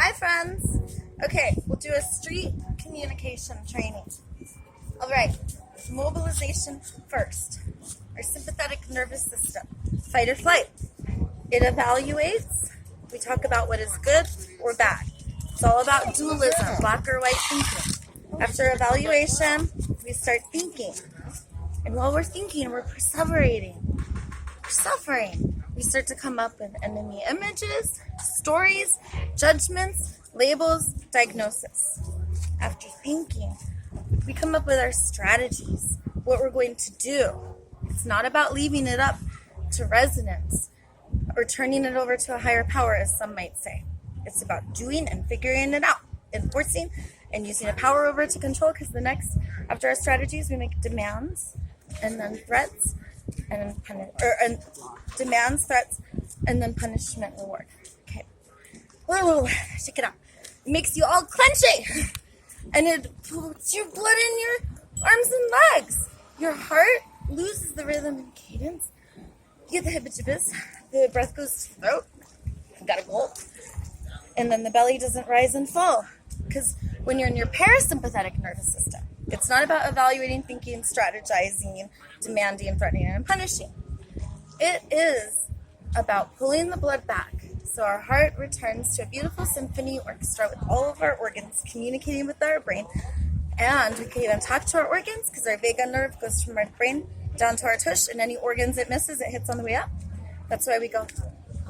Hi friends. Okay, we'll do a street communication training. All right, mobilization first. Our sympathetic nervous system, fight or flight. It evaluates. We talk about what is good or bad. It's all about dualism, black or white thinking. After evaluation, we start thinking. And while we're thinking, we're perseverating. We're suffering. We start to come up with enemy images, stories, judgments, labels, diagnosis. After thinking, we come up with our strategies, what we're going to do. It's not about leaving it up to resonance or turning it over to a higher power, as some might say. It's about doing and figuring it out, enforcing and using a power over to control, because after our strategies, we make demands and then threats and then demands, threats, and then punishment, reward. Okay. Whoa, check it out. It makes you all clenchy, and it puts your blood in your arms and legs. Your heart loses the rhythm and cadence. You get the hibbichibis. The breath goes to the throat. You got a gulp. And then the belly doesn't rise and fall. Because when you're in your parasympathetic nervous system, it's not about evaluating, thinking, strategizing, demanding, threatening, and punishing. It is about pulling the blood back so our heart returns to a beautiful symphony orchestra with all of our organs communicating with our brain. And we can even talk to our organs because our vagus nerve goes from our brain down to our tush, and any organs it misses, it hits on the way up. That's why we go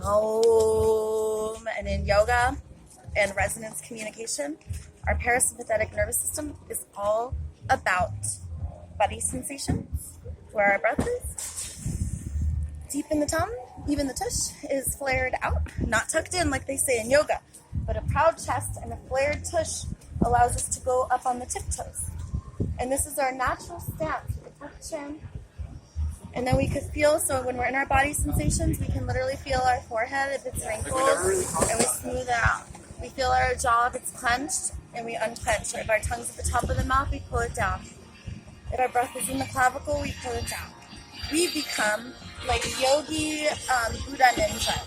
Om. And in yoga and resonance communication, our parasympathetic nervous system is all about body sensations, where our breath is. Deep in the tongue, even the tush is flared out, not tucked in like they say in yoga, but a proud chest and a flared tush allows us to go up on the tiptoes. And this is our natural stance, protection. And then we could feel, so when we're in our body sensations, we can literally feel our forehead if it's wrinkled, and we smooth it out. We feel our jaw if it's clenched, and we unclench. Or if our tongue's at the top of the mouth, we pull it down. If our breath is in the clavicle, we pull it down. We become like yogi Buddha ninjas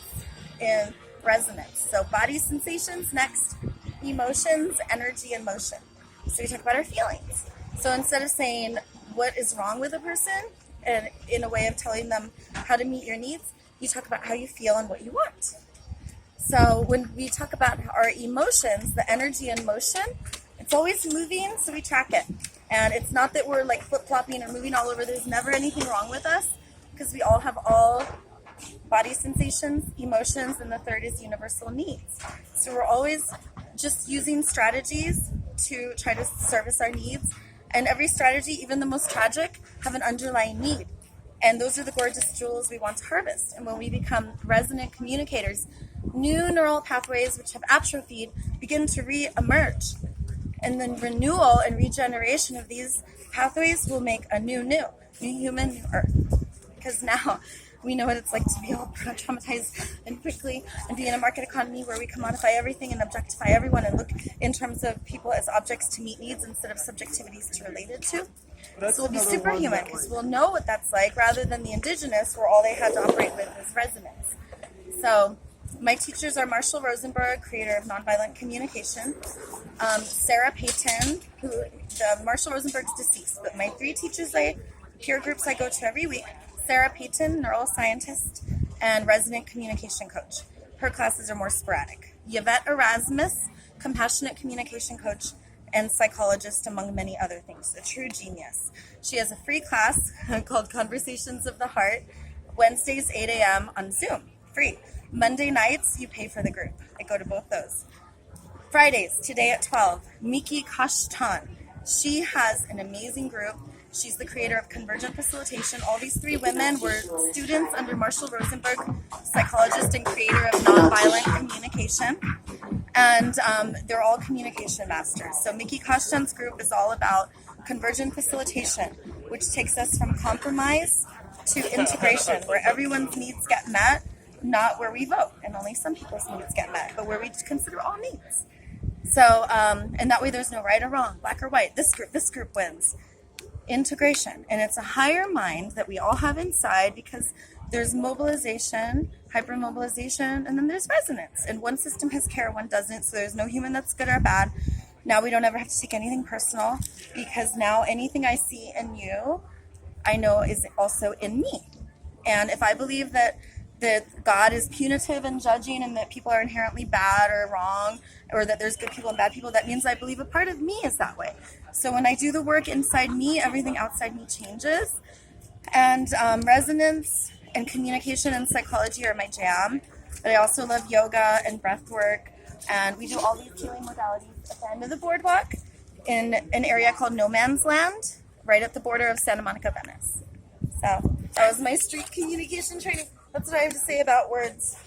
in resonance. So body sensations, next, emotions, energy, and motion. So we talk about our feelings. So instead of saying what is wrong with a person, and in a way of telling them how to meet your needs, you talk about how you feel and what you want. So when we talk about our emotions, the energy and motion, it's always moving, so we track it. And it's not that we're like flip-flopping or moving all over. There's never anything wrong with us, because we all have all body sensations, emotions, and the third is universal needs. So we're always just using strategies to try to service our needs. And every strategy, even the most tragic, have an underlying need. And those are the gorgeous jewels we want to harvest. And when we become resonant communicators, new neural pathways which have atrophied begin to re-emerge. And then renewal and regeneration of these pathways will make a new human, new earth. Because now we know what it's like to be all traumatized and quickly and be in a market economy where we commodify everything and objectify everyone and look in terms of people as objects to meet needs instead of subjectivities to relate it to. So we'll be superhuman because we'll know what that's like, rather than the indigenous where all they had to operate with was resonance. So my teachers are Marshall Rosenberg, creator of nonviolent communication, Sarah Payton, Marshall Rosenberg's deceased, but my three teachers, peer groups I go to every week: Sarah Payton, neuroscientist and resonant communication coach. Her classes are more sporadic. Yvette Erasmus, compassionate communication coach and psychologist, among many other things. A true genius. She has a free class called Conversations of the Heart, Wednesdays 8 a.m. on Zoom, free. Monday nights, you pay for the group. I go to both those. Fridays, today at 12, Miki Kashtan. She has an amazing group. She's the creator of Convergent Facilitation. All these three women were students under Marshall Rosenberg, psychologist and creator of nonviolent communication. And they're all communication masters. So Miki Kashtan's group is all about convergent facilitation, which takes us from compromise to integration, where everyone's needs get met, not where we vote, and only some people's needs get met, but where we consider all needs. So, and that way there's no right or wrong, black or white. This group wins. Integration. And it's a higher mind that we all have inside, because there's mobilization hypermobilization, and then there's resonance. And one system has care, one doesn't, so there's no human that's good or bad. Now we don't ever have to take anything personal, because now anything I see in you, I know is also in me. And if I believe that God is punitive and judging and that people are inherently bad or wrong, or that there's good people and bad people, that means I believe a part of me is that way. So when I do the work inside me, everything outside me changes. And resonance and communication and psychology are my jam. But I also love yoga and breath work. And we do all these healing modalities at the end of the boardwalk in an area called No Man's Land, right at the border of Santa Monica, Venice. So that was my street communication training. That's what I have to say about words.